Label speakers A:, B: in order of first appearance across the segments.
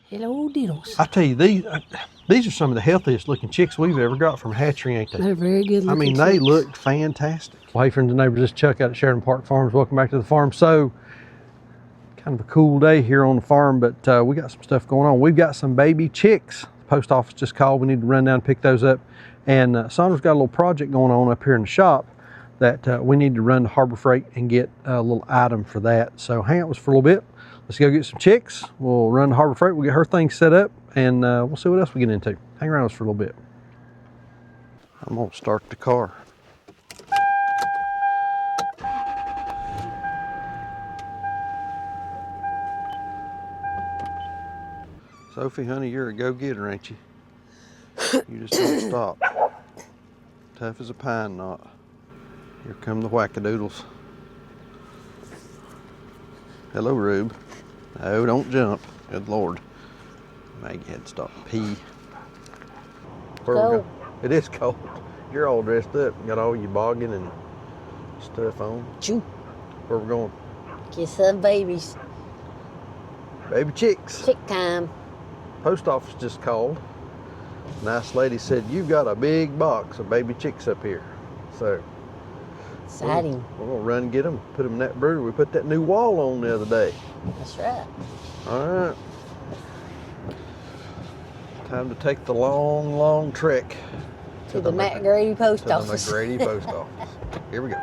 A: Hello, diddles.
B: I tell you, these are some of the healthiest looking chicks we've ever got from hatchery, ain't they?
A: They're very good looking.
B: I mean, they look fantastic. Well, hey friends and neighbors, this is Chuck out at Sheridan Park Farms. Welcome back to the farm. So, kind of a cool day here on the farm, but we got some stuff going on. We've got some baby chicks. The post office just called. We need to run down and pick those up. And Sandra's got a little project going on up here in the shop that we need to run to Harbor Freight and get a little item for that. So hang out with us for a little bit. Let's go get some chicks. We'll run to Harbor Freight. We'll get her thing set up, and we'll see what else we get into. Hang around with us for a little bit. I'm gonna start the car. Sophie, honey, you're a go-getter, ain't you? You just don't stop. Tough as a pine knot. Here come the wackadoodles. Hello, Rube. No, don't jump. Good Lord. Maggie had to stop and pee. Where we go? It is cold. You're all dressed up. Got all your boggin and stuff on.
A: Choo.
B: Where we going?
A: Get some babies.
B: Baby chicks.
A: Chick time.
B: Post office just called. Nice lady said, you've got a big box of baby chicks up here. So,
A: exciting.
B: We're gonna run and get them, put them in that brooder. We put that new wall on the other day.
A: That's right.
B: All right. Time to take the long, long trek
A: to the McGrady post office.
B: To the McGrady post office. Here we go.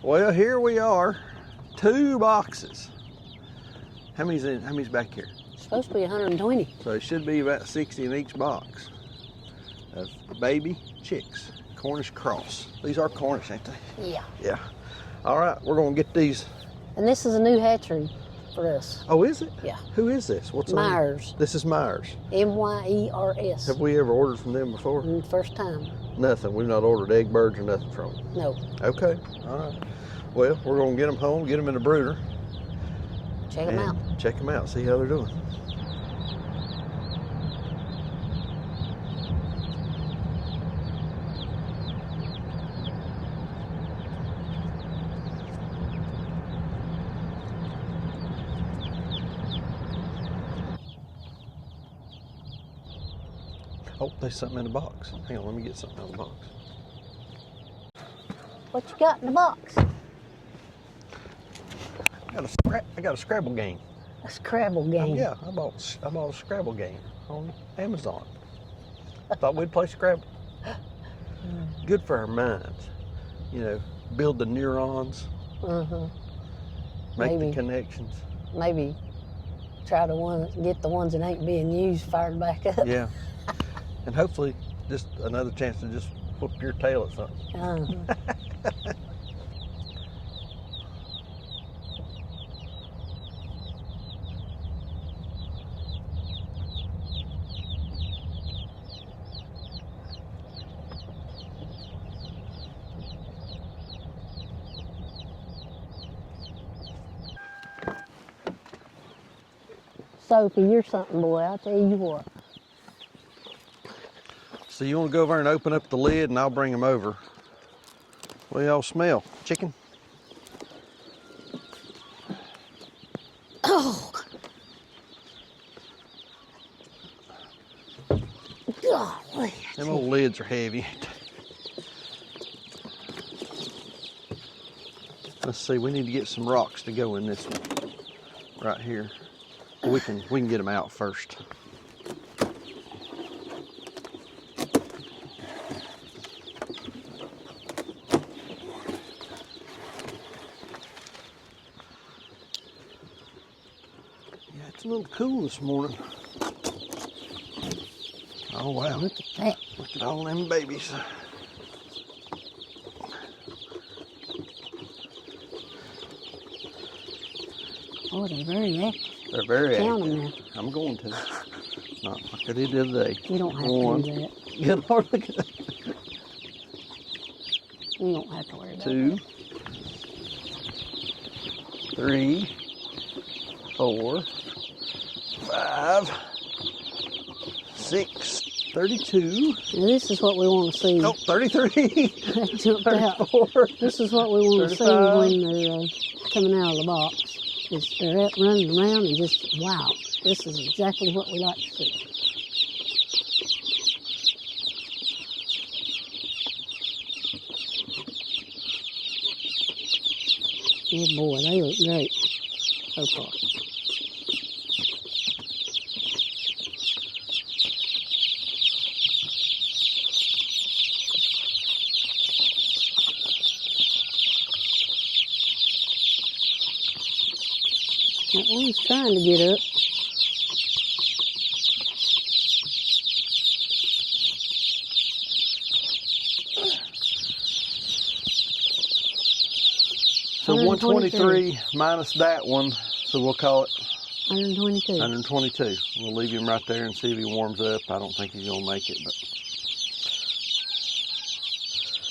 B: Well, here we are, 2 boxes. How many's back here?
A: It's supposed to be 120.
B: So it should be about 60 in each box of baby chicks, Cornish cross. These are Cornish, ain't they?
A: Yeah.
B: Yeah. All right, we're gonna get these.
A: And this is a new hatchery for us.
B: Oh, is it?
A: Yeah.
B: Who is this? What's
A: Myers.
B: This is Myers.
A: M-Y-E-R-S.
B: Have we ever ordered from them before?
A: First time.
B: Nothing. We've not ordered egg birds or nothing from them.
A: No.
B: Okay. All right. Well, we're gonna get them home, get them in the brooder.
A: Check them out.
B: Check them out, see how they're doing. Oh, there's something in the box. Hang on, let me get something out of the box.
A: What you got in the box?
B: I got a Scrabble game.
A: A Scrabble game.
B: Yeah, I bought a Scrabble game on Amazon. I thought we'd play Scrabble. Good for our minds. You know, build the neurons. Make the connections.
A: Maybe try to get the ones that ain't being used fired back up.
B: Yeah. And hopefully just another chance to just whoop your tail at something.
A: Sophie, you're something, boy. I'll tell you what.
B: So you want to go over and open up the lid and I'll bring them over. What do y'all smell? Chicken?
A: Oh! Golly.
B: Them old lids are heavy. Let's see, we need to get some rocks to go in this one. Right here. We can get them out first. It's a little cool this morning. Oh wow.
A: Look at that.
B: Look at all them babies.
A: Oh, they're very active.
B: They're very
A: Count
B: active.
A: them now.
B: I'm going to. Not like I did the other day.
A: You don't have
B: One.
A: to do that.
B: Good Lord, look at that.
A: You don't have to worry about
B: 2,
A: that.
B: 3, 4, 5, 6, 32.
A: Now, this is what we want to see.
B: Oh, 33.
A: That jumped out.
B: 34.
A: This is what we want to see
B: 35.
A: when they're coming out of the box. Is they're out running around and just, wow, this is exactly what we like to see. Yeah, boy, they look great so far. That one's trying to get up.
B: So 123 minus that one, so we'll call it
A: 122.
B: 122. We'll leave him right there and see if he warms up. I don't think he's gonna make it, but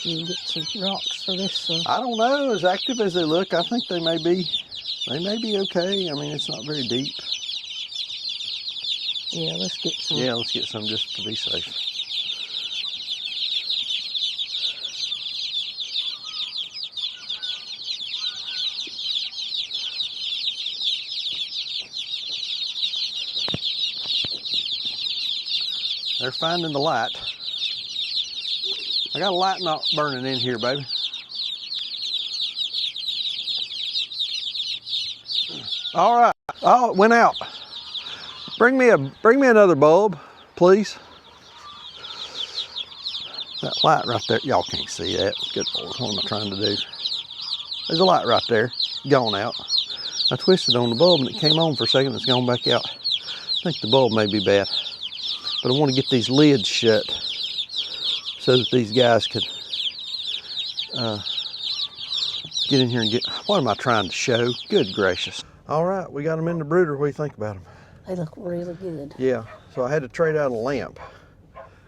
A: You can get some rocks for this.
B: I don't know. As active as they look, I think they may be okay. I mean, it's not very deep.
A: Yeah, let's get some.
B: Yeah, let's get some just to be safe. They're finding the light. I got a light not burning in here, baby. All right. Oh, it went out. Bring me another bulb, please. That light right there. Y'all can't see that. Good Lord, what am I trying to do? There's a light right there, gone out. I twisted on the bulb and it came on for a second. It's gone back out. I think the bulb may be bad. But I want to get these lids shut so that these guys could get in here and get, what am I trying to show? Good gracious. All right, we got them in the brooder. What do you think about them?
A: They look really good.
B: Yeah, so I had to trade out a lamp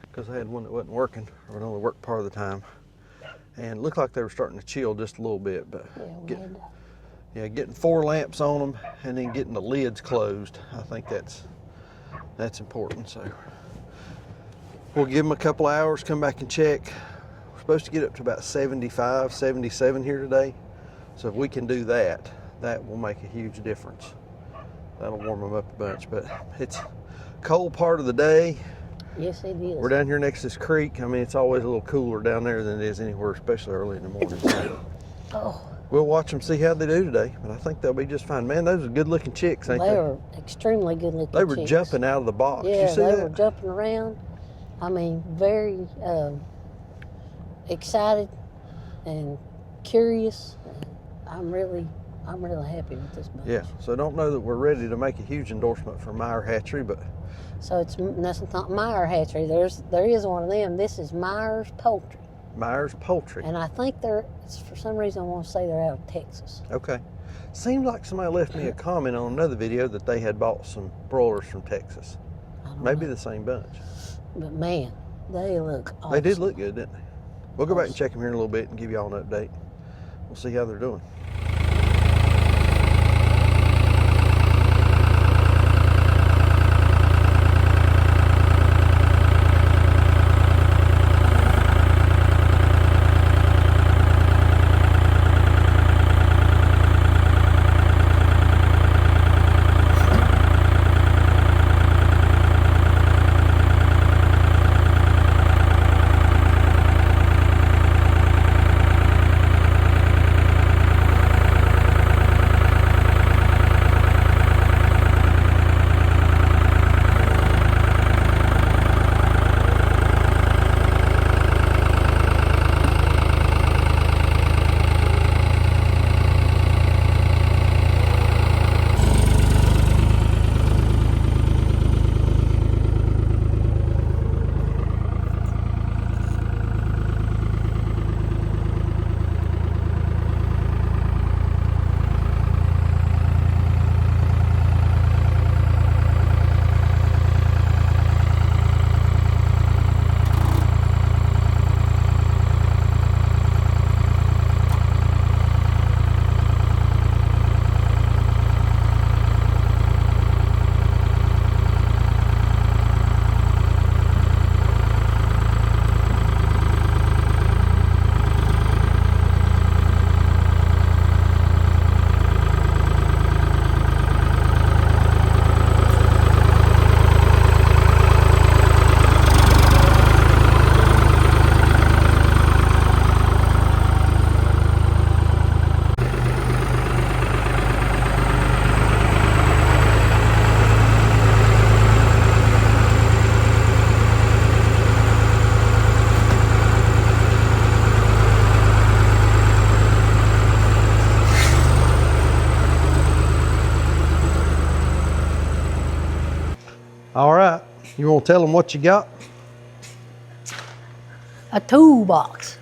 B: because I had one that wasn't working, or it only worked part of the time. And it looked like they were starting to chill just a little bit, but getting 4 lamps on them and then getting the lids closed, I think that's important. So we'll give them a couple hours, come back and check. We're supposed to get up to about 75, 77 here today. So if we can do that, that will make a huge difference. That'll warm them up a bunch, but it's a cold part of the day.
A: Yes, it is.
B: We're down here next to this creek. I mean, it's always a little cooler down there than it is anywhere, especially early in the morning. So we'll watch them, see how they do today, but I think they'll be just fine. Man, those are good looking chicks, ain't they?
A: They were extremely good looking
B: They were
A: chicks.
B: jumping out of the box.
A: Yeah,
B: you see
A: they
B: that?
A: were jumping around. I mean, very excited and curious. I'm really happy with this bunch.
B: Yeah, so don't know that we're ready to make a huge endorsement for Meyer Hatchery, but
A: so that's not Meyer Hatchery. There is one of them. This is Meyer's Poultry.
B: Meyer's Poultry.
A: And I think for some reason I want to say they're out of Texas.
B: Okay. Seemed like somebody left me a comment on another video that they had bought some broilers from Texas. Maybe the same bunch.
A: But man, they look awesome.
B: They did look good, didn't they? We'll go back and check them here in a little bit and give y'all an update. We'll see how they're doing. All right. You want to tell them what you got?
A: A toolbox.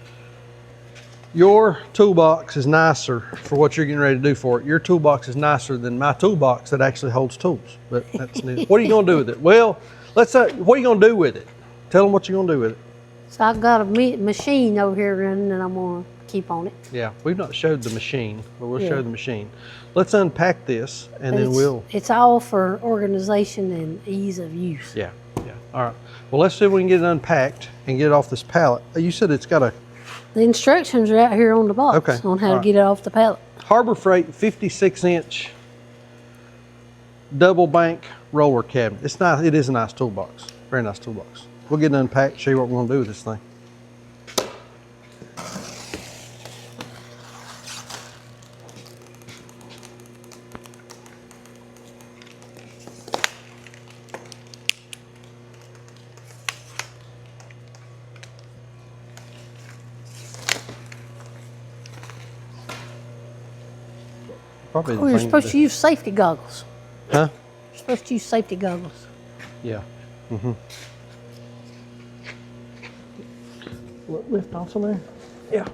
B: Your toolbox is nicer for what you're getting ready to do for it. Your toolbox is nicer than my toolbox that actually holds tools. But that's neat. What are you going to do with it? Well, let's say, what are you going to do with it? Tell them what you're going to do with it.
A: So I've got a machine over here running and I'm going to keep on it.
B: Yeah, we've not showed the machine, but we'll show the machine. Let's unpack this and then we'll...
A: It's all for organization and ease of use.
B: Yeah, yeah. All right. Well, let's see if we can get it unpacked and get it off this pallet. You said it's got a...
A: The instructions are out here on the box on how to get it off the pallet.
B: Harbor Freight 56-inch double bank roller cabinet. It's nice. It is a nice toolbox. Very nice toolbox. We'll get it unpacked, show you what we're going to do with this thing.
A: Oh, you're supposed to use safety goggles.
B: Huh?
A: You're supposed to use safety goggles.
B: Yeah. Mm-hmm. Lift off some there? Yeah.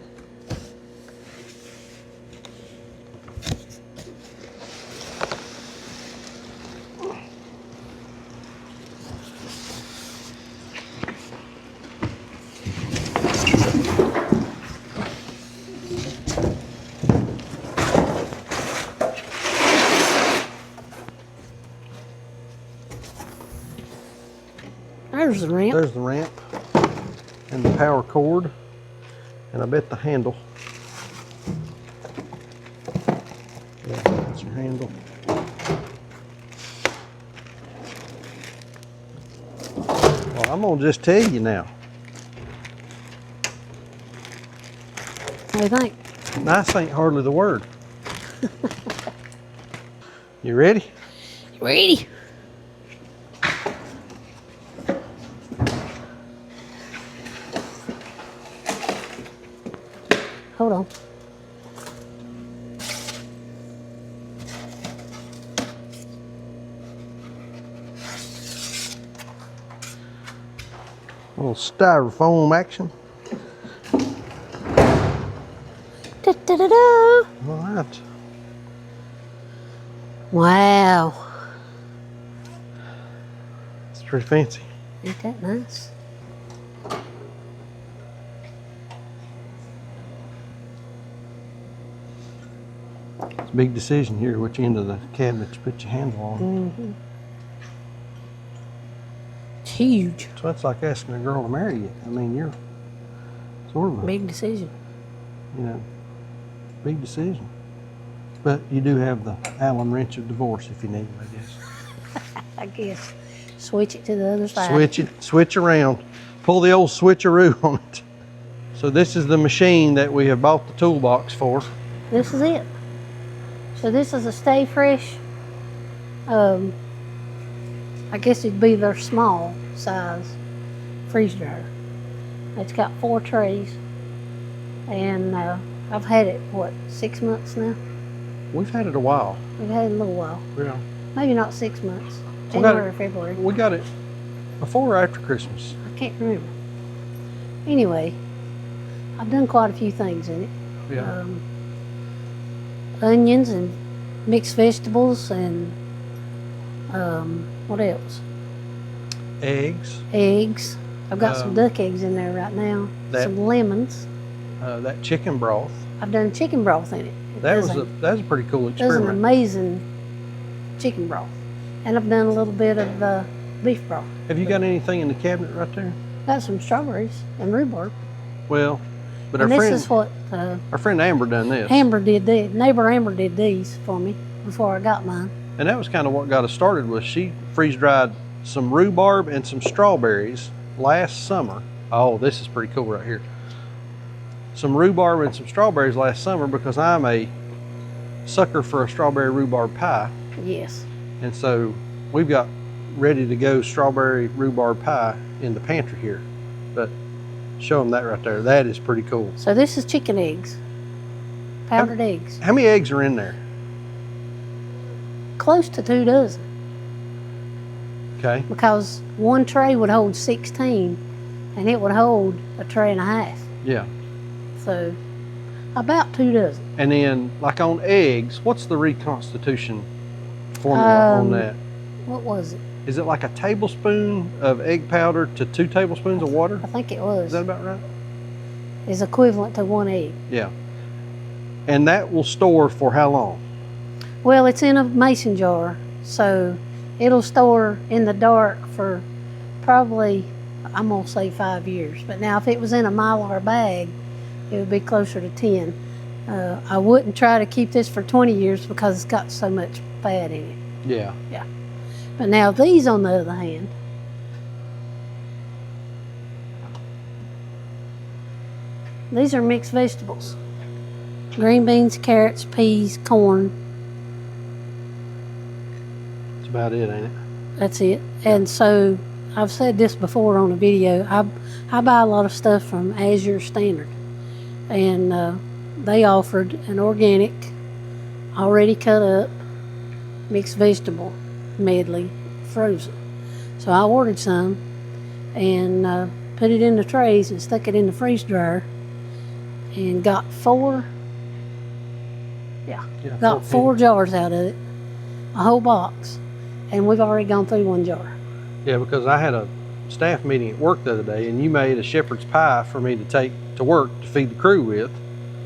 A: There's the ramp.
B: There's the ramp and the power cord, and I bet the handle. Yeah, that's your handle. Well, I'm gonna just tell you now.
A: What do you think?
B: Nice ain't hardly the word. You ready?
A: Ready? Hold on.
B: A little styrofoam action.
A: Da-da-da-da.
B: All right.
A: Wow.
B: It's pretty fancy.
A: Ain't that nice?
B: It's a big decision here which end of the cabinet you put your handle on.
A: Mm-hmm. It's huge.
B: So that's like asking a girl to marry you. I mean, you're sort of a
A: Big decision.
B: you know, big decision. But you do have the Allen wrench of divorce if you need it, I guess.
A: I guess. Switch it to the other side.
B: Switch it, switch around. Pull the old switcheroo on it. So this is the machine that we have bought the toolbox for.
A: This is it. So this is a Stay Fresh. I guess it'd be their small size freeze dryer. It's got 4 trays. And I've had it, what, 6 months now?
B: We've had it a while.
A: We've had it a little while.
B: Yeah.
A: Maybe not 6 months.
B: We got
A: January,
B: it-
A: February.
B: We got it before or after Christmas.
A: I can't remember. Anyway, I've done quite a few things in it.
B: Yeah.
A: Onions and mixed vegetables and what else?
B: Eggs.
A: Eggs. I've got some duck eggs in there right now. Some lemons.
B: That chicken broth.
A: I've done chicken broth in it.
B: That was a pretty cool
A: It was an
B: experiment.
A: amazing chicken broth. And I've done a little bit of beef broth.
B: Have you got anything in the cabinet right there?
A: Got some strawberries and rhubarb.
B: Well, but
A: And
B: our
A: this
B: friend,
A: is what
B: our friend Amber done this.
A: neighbor Amber did these for me before I got mine.
B: And that was kind of what got us started. Was she freeze dried some rhubarb and some strawberries last summer. Oh, this is pretty cool right here. Some rhubarb and some strawberries last summer because I'm a sucker for a strawberry rhubarb pie.
A: Yes.
B: And so we've got ready to go strawberry rhubarb pie in the pantry here. But show them that right there. That is pretty cool.
A: So this is chicken eggs, powdered eggs.
B: How many eggs are in there?
A: Close to 2 dozen.
B: Okay.
A: Because one tray would hold 16, and it would hold a tray and a half.
B: Yeah.
A: So about 2 dozen.
B: And then, like on eggs, what's the reconstitution formula on that?
A: What was it?
B: Is it like a tablespoon of egg powder to 2 tablespoons of water?
A: I think it was.
B: Is that about right?
A: Is equivalent to 1 egg.
B: Yeah. And that will store for how long?
A: Well, it's in a mason jar, so it'll store in the dark for probably, I'm gonna say 5 years. But now if it was in a Mylar bag, it would be closer to 10. I wouldn't try to keep this for 20 years because it's got so much fat in it.
B: Yeah.
A: Yeah. But now these, on the other hand, these are mixed vegetables. Green beans, carrots, peas, corn.
B: That's about it, ain't it?
A: That's it. And so I've said this before on a video. I buy a lot of stuff from Azure Standard, and they offered an organic, already cut up, mixed vegetable medley, frozen. So I ordered some and put it in the trays and stuck it in the freeze dryer, and got four jars out of it, a whole box, and we've already gone through 1 jar.
B: Yeah, because I had a staff meeting at work the other day, and you made a shepherd's pie for me to take to work to feed the crew with.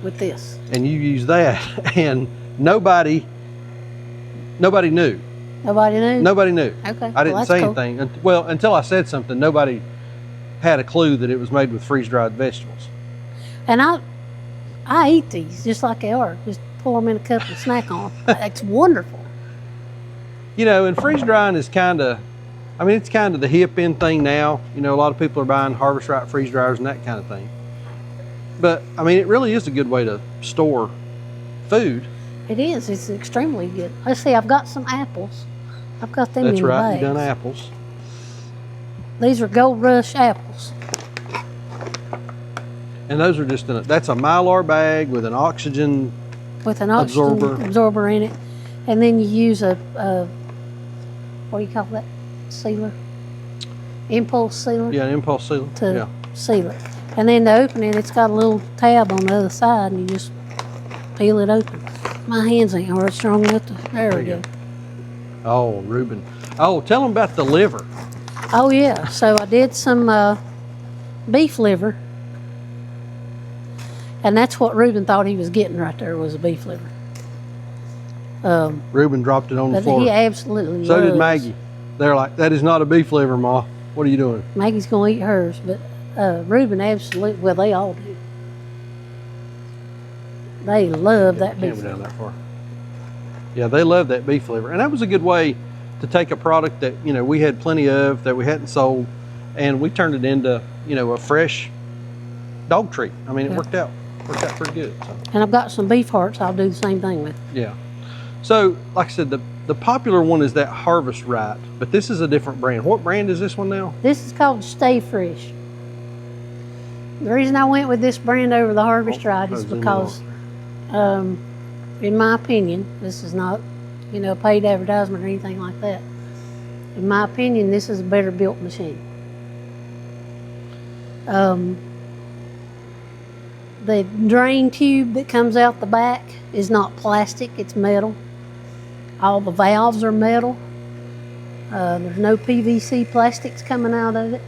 A: With this.
B: And you used that, and nobody knew.
A: Nobody knew?
B: Nobody knew.
A: Okay.
B: I didn't say anything. Well, until I said something, nobody had a clue that it was made with freeze-dried vegetables.
A: And I eat these just like they are. Just pour them in a cup and snack on them. It's wonderful.
B: You know, and freeze drying is kind of, I mean, it's kind of the hip in thing now. You know, a lot of people are buying Harvest Right freeze dryers and that kind of thing. But, I mean, it really is a good way to store food.
A: It is. It's extremely good. Let's see, I've got some apples. I've got them in the bags.
B: That's right, you've done apples.
A: These are Gold Rush apples.
B: And those are just, that's a Mylar bag with an oxygen absorber
A: in it. And then you use a what do you call that? Sealer? Impulse sealer?
B: Yeah, an impulse sealer.
A: To seal it. And then to open it, it's got a little tab on the other side, and you just peel it open. My hands ain't hard strong enough to, there we go.
B: Oh, Reuben. Oh, tell them about the liver.
A: Oh yeah, so I did some beef liver. And that's what Reuben thought he was getting right there, was a beef liver.
B: Reuben dropped it on the floor.
A: He absolutely
B: So did Maggie. They're like, that is not a beef liver, Ma. What are you doing?
A: Maggie's going to eat hers, but Reuben absolutely, well, they all do. They love that beef liver.
B: Down that far. Yeah, they love that beef liver. And that was a good way to take a product that, you know, we had plenty of, that we hadn't sold, and we turned it into, you know, a fresh dog treat. I mean, it worked out pretty good. So.
A: And I've got some beef hearts I'll do the same thing with.
B: Yeah. So, like I said, the popular one is that Harvest Right, but this is a different brand. What brand is this one now?
A: This is called Stay Fresh. The reason I went with this brand over the Harvest Right is because, in my opinion, this is not, you know, paid advertisement or anything like that. In my opinion, this is a better built machine. The drain tube that comes out the back is not plastic, it's metal. All the valves are metal. There's no PVC plastics coming out of it.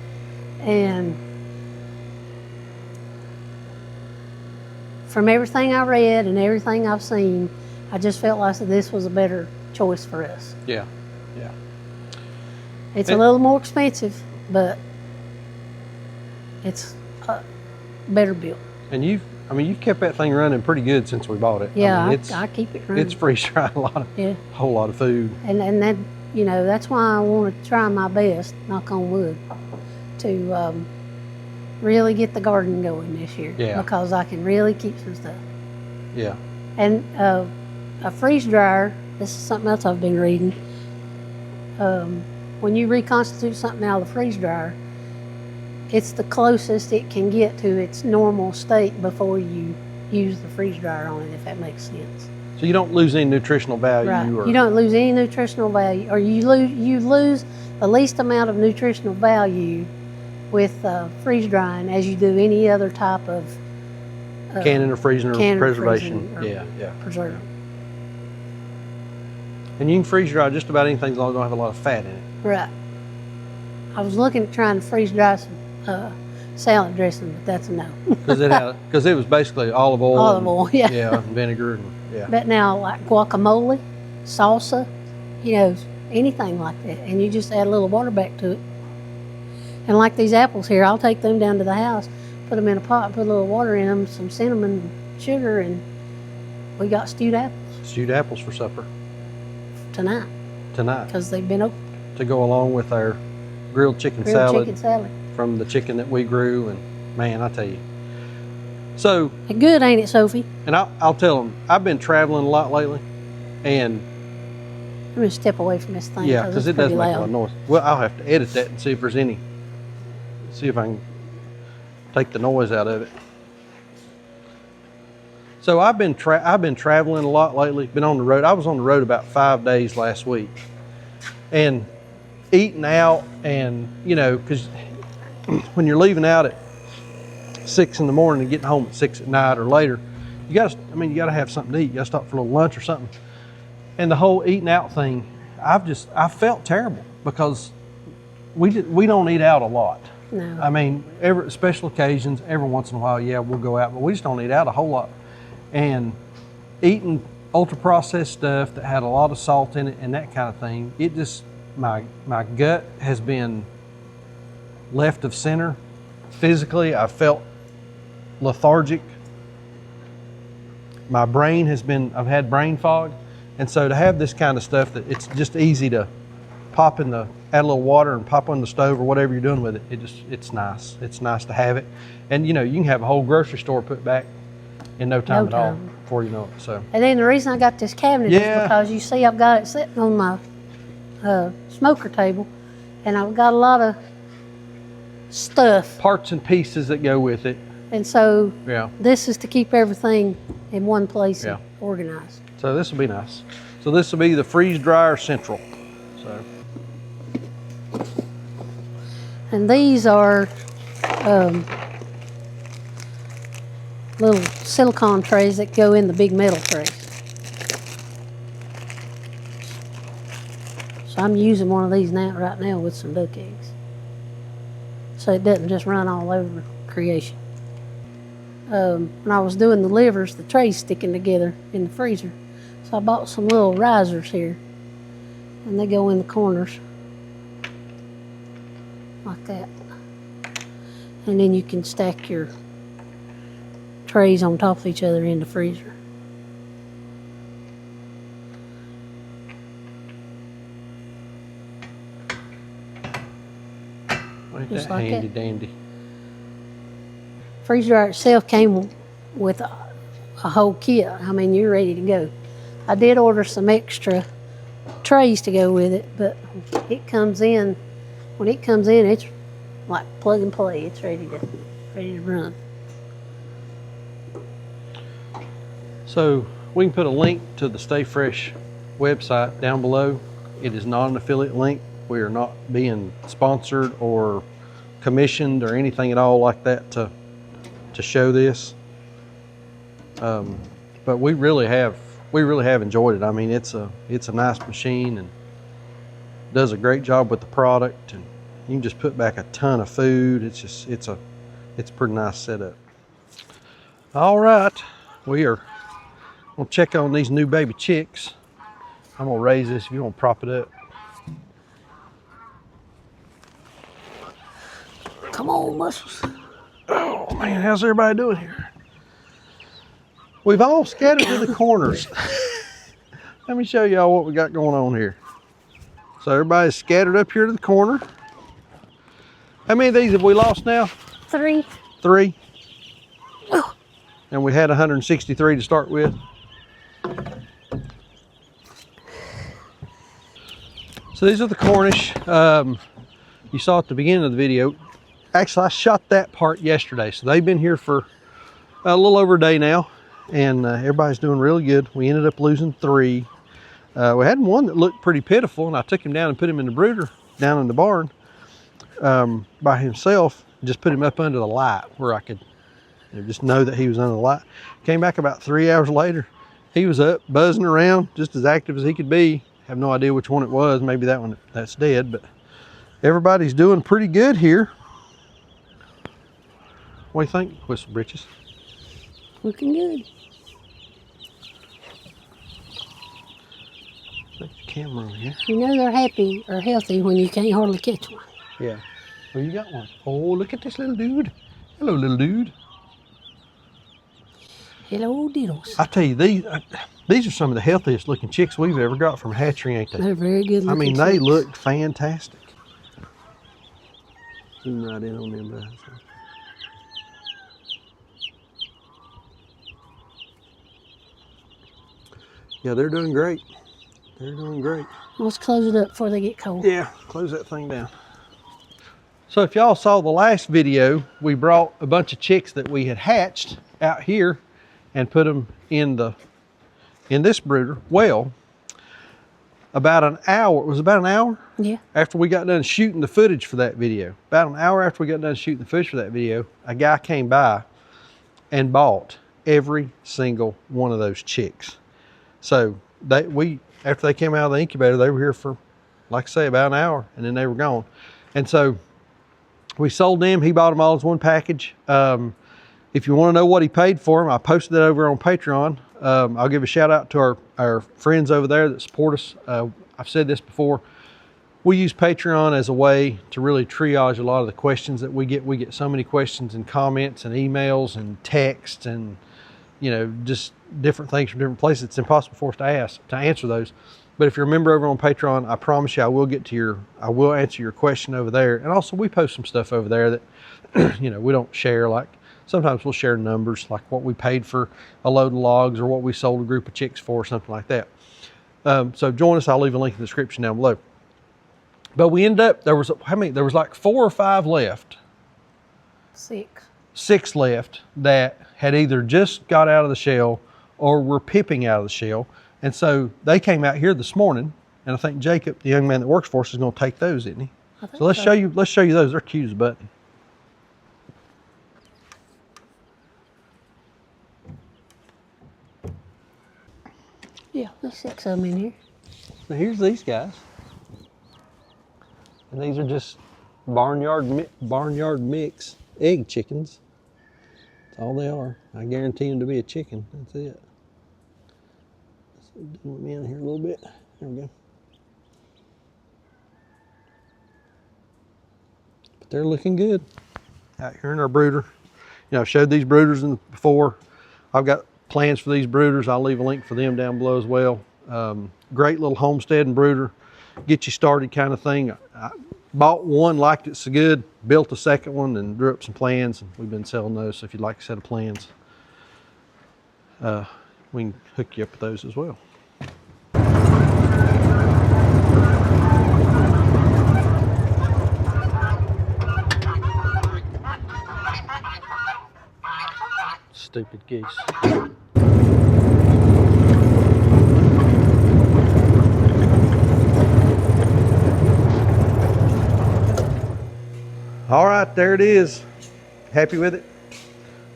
A: And from everything I read and everything I've seen, I just felt like this was a better choice for us.
B: Yeah, yeah.
A: It's a little more expensive, but it's better built.
B: And you've kept that thing running pretty good since we bought it.
A: Yeah,
B: I mean,
A: I keep it running.
B: It's freeze-dried a whole lot of food.
A: And that, you know, that's why I want to try my best, knock on wood, to really get the garden going this year.
B: Yeah.
A: Because I can really keep some stuff.
B: Yeah.
A: And a freeze dryer, this is something else I've been reading. When you reconstitute something out of the freeze dryer, it's the closest it can get to its normal state before you use the freeze dryer on it, if that makes sense.
B: So you don't lose any nutritional value.
A: Right.
B: Or,
A: You don't lose any nutritional value, or you lose the least amount of nutritional value with freeze drying as you do any other type of
B: canning or freezing or preservation.
A: Freezing or
B: Yeah.
A: preserving.
B: And you can freeze dry just about anything as long as it don't have a lot of fat in it.
A: Right. I was looking at trying to freeze dry some salad dressing, but that's a no.
B: Because it was basically olive oil.
A: Olive oil, yeah.
B: Yeah, and vinegar. And, yeah.
A: But now, like guacamole, salsa, you know, anything like that, and you just add a little water back to it. And like these apples here, I'll take them down to the house, put them in a pot, put a little water in them, some cinnamon, sugar, and we got stewed apples.
B: Stewed apples for supper.
A: Tonight. Because they've been open.
B: To go along with our grilled chicken salad
A: salad.
B: from the chicken that we grew, and man, I tell you. So.
A: It's good, ain't it, Sophie?
B: And I'll tell them, I've been traveling a lot lately, and
A: I'm going to step away from this thing.
B: yeah, because it does make
A: loud.
B: a lot of noise. Well, I'll have to edit that and see if there's any, see if I can take the noise out of it. So I've been traveling a lot lately, been on the road. I was on the road about 5 days last week, and eating out, and you know, because when you're leaving out at 6 in the morning and getting home at 6 at night or later, you gotta have something to eat. You gotta stop for a little lunch or something. And the whole eating out thing, I felt terrible because we don't eat out a lot.
A: No.
B: I mean, every special occasions, every once in a while, yeah, we'll go out, but we just don't eat out a whole lot. And eating ultra processed stuff that had a lot of salt in it and that kind of thing, it just, my gut has been left of center. Physically, I felt lethargic. My brain I've had brain fog. And so to have this kind of stuff that it's just easy to add a little water and pop on the stove or whatever you're doing with it, it's nice. It's nice to have it. And you know, you can have a whole grocery store put back in no time at all before you know it. So.
A: And then the reason I got this cabinet is because you see I've got it sitting on my smoker table, and I've got a lot of stuff.
B: Parts and pieces that go with it.
A: And so this is to keep everything in one place and organized.
B: So this will be nice. So this will be the freeze dryer central. So.
A: And these are little silicone trays that go in the big metal trays. So I'm using one of these right now with some duck eggs, so it doesn't just run all over creation. When I was doing the livers, the trays sticking together in the freezer, so I bought some little risers here, and they go in the corners like that, and then you can stack your trays on top of each other in the freezer.
B: Ain't
A: Just
B: that
A: like
B: handy
A: that.
B: dandy.
A: Freezer dryer itself came with a whole kit. I mean, you're ready to go. I did order some extra trays to go with it, but it comes in. When it comes in, it's like plug and play. It's ready to run.
B: So we can put a link to the Stay Fresh website down below. It is not an affiliate link. We are not being sponsored or commissioned or anything at all like that to show this. But we really have enjoyed it. I mean, it's a nice machine and does a great job with the product, and you can just put back a ton of food. It's a pretty nice setup. All right, we are gonna check on these new baby chicks. I'm gonna raise this if you want to prop it up.
A: Come on, muscles.
B: Oh man, how's everybody doing here? We've all scattered to the corners. Let me show y'all what we got going on here. So everybody's scattered up here to the corner. How many of these have we lost now?
A: 3.
B: 3. And we had 163 to start with. So these are the Cornish. You saw at the beginning of the video. Actually, I shot that part yesterday. So they've been here for a little over a day now. and everybody's doing really good. We ended up losing 3. We had one that looked pretty pitiful, and I took him down and put him in the brooder down in the barn by himself. Just put him up under the light where I could just know that he was under the light. Came back about 3 hours later. He was up buzzing around, just as active as he could be. Have no idea which one it was. Maybe that one that's dead, but everybody's doing pretty good here. What do you think, Whistle Britches?
A: Looking good.
B: Take the camera over here.
A: You know they're happy or healthy when you can't hardly catch one.
B: Yeah. Well, you got one. Oh, look at this little dude. Hello, little dude.
A: Hello, diddles.
B: I tell you, these are some of the healthiest looking chicks we've ever got from a hatchery, ain't they?
A: They're very good looking.
B: I mean,
A: chicks.
B: they look fantastic. Zoom right in on them guys. Yeah, they're doing great. They're doing great.
A: Let's close it up before they get cold.
B: Yeah, close that thing down. So if y'all saw the last video, we brought a bunch of chicks that we had hatched out here and put them in this brooder. Well, about an hour, it was about an hour?
A: Yeah.
B: After we got done shooting the footage for that video, about an hour after we got done shooting the footage for that video, a guy came by and bought every single one of those chicks. So after they came out of the incubator, they were here for, like I say, about an hour, and then they were gone. And so we sold them. He bought them all as one package. If you want to know what he paid for them, I posted that over on Patreon. I'll give a shout out to our friends over there that support us. I've said this before. We use Patreon as a way to really triage a lot of the questions that we get. We get so many questions and comments and emails and texts and, you know, just different things from different places. It's impossible for us to answer those. But if you're a member over on Patreon, I promise you I will answer your question over there. And also we post some stuff over there that, you know, we don't share. Like sometimes we'll share numbers, like what we paid for a load of logs or what we sold a group of chicks for, or something like that. So join us. I'll leave a link in the description down below. But we ended up, there was like 4 or 5 left. 6 left that had either just got out of the shell or were pipping out of the shell. And so they came out here this morning, and I think Jacob, the young man that works for us, is going to take those, isn't he? So let's show you those. They're cute as a button.
A: Yeah, there's 6 of them in here.
B: So here's these guys. And these are just barnyard mix egg chickens. That's all they are. I guarantee them to be a chicken. That's it. Let me in here a little bit. There we go. But they're looking good out here in our brooder. You know, I've showed these brooders before. I've got plans for these brooders. I'll leave a link for them down below as well. Great little homestead and brooder, get you started kind of thing. I bought one, liked it so good, built a second one and drew up some plans, and we've been selling those. So if you'd like a set of plans, we can hook you up with those as well. Stupid geese. All right, there it is. Happy with it?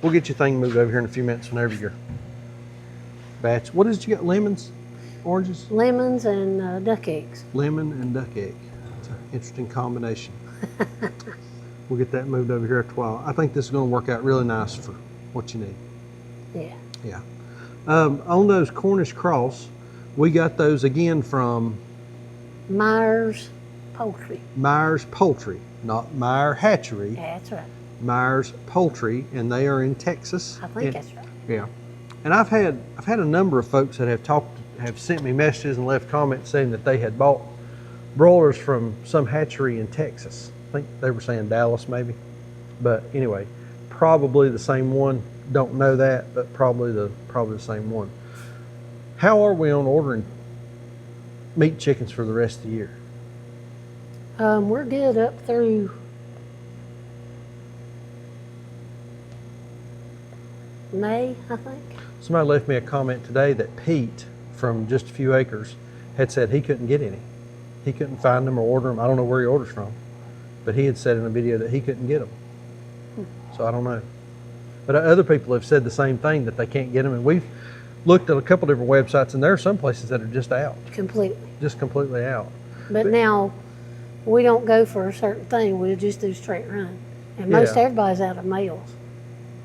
B: We'll get your thing moved over here in a few minutes whenever your batch. What is it you got? Lemons? Oranges?
A: Lemons and duck eggs.
B: Lemon and duck egg. It's an interesting combination. We'll get that moved over here after a while. I think this is going to work out really nice for what you need.
A: Yeah.
B: Yeah. On those Cornish cross, we got those again from
A: Myers Poultry.
B: Myers Poultry, not Meyer Hatchery.
A: Yeah, that's right.
B: Myers Poultry, and they are in Texas.
A: I think that's right.
B: Yeah. And I've had a number of folks that have sent me messages and left comments saying that they had bought broilers from some hatchery in Texas. I think they were saying Dallas maybe. But anyway, probably the same one. Don't know that, but probably the same one. How are we on ordering meat chickens for the rest of the year?
A: We're good up through May, I think.
B: Somebody left me a comment today that Pete from Just a Few Acres had said he couldn't get any. He couldn't find them or order them. I don't know where he orders from, but he had said in a video that he couldn't get them. So I don't know. But other people have said the same thing, that they can't get them. And we've looked at a couple different websites, and there are some places that are just out.
A: Completely.
B: Just completely out.
A: But now, we don't go for a certain thing. We'll just do straight run. And most
B: Yeah.
A: everybody's out of males.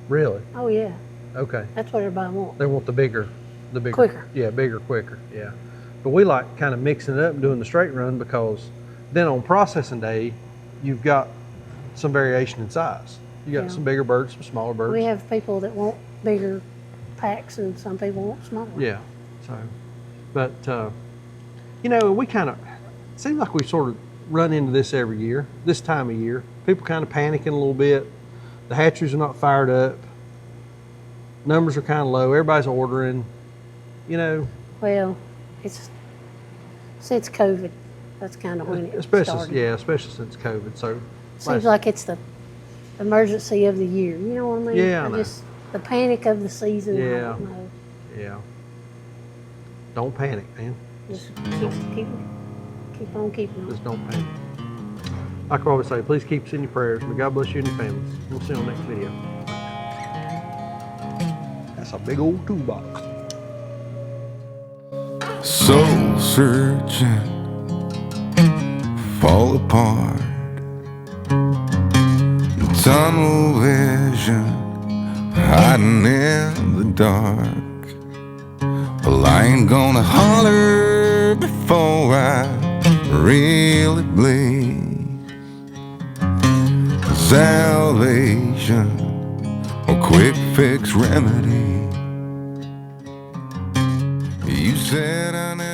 B: Really?
A: Oh, yeah.
B: Okay.
A: That's what everybody wants.
B: They want the bigger.
A: Quicker.
B: Yeah, bigger, quicker, yeah. But we like kind of mixing it up and doing the straight run, because then on processing day, you've got some variation in size. You got
A: Yeah.
B: some bigger birds, some smaller birds.
A: We have people that want bigger packs and some people want smaller.
B: Yeah, so, but, you know, we kind of, it seems like we sort of run into this every year, this time of year. People kind of panicking a little bit. The hatcheries are not fired up. Numbers are kind of low. Everybody's ordering, you know.
A: Well, it's since COVID, that's kind of when it
B: Especially,
A: started.
B: yeah, especially since COVID, so.
A: Seems like it's the emergency of the year. You know what I mean?
B: Yeah, I
A: Or
B: know.
A: just the panic of the season. I
B: Yeah.
A: don't know.
B: Yeah. Don't panic, man.
A: Just keep on keeping on.
B: Just don't panic. Like I always say, please keep us in your prayers. May God bless you and your families. We'll see you on the next video. That's a big old toolbox.
C: Soul searching, fall apart. Tunnel vision, hiding in the dark. Well, I ain't gonna holler before I really bleed. Salvation, a quick fix remedy. You said I never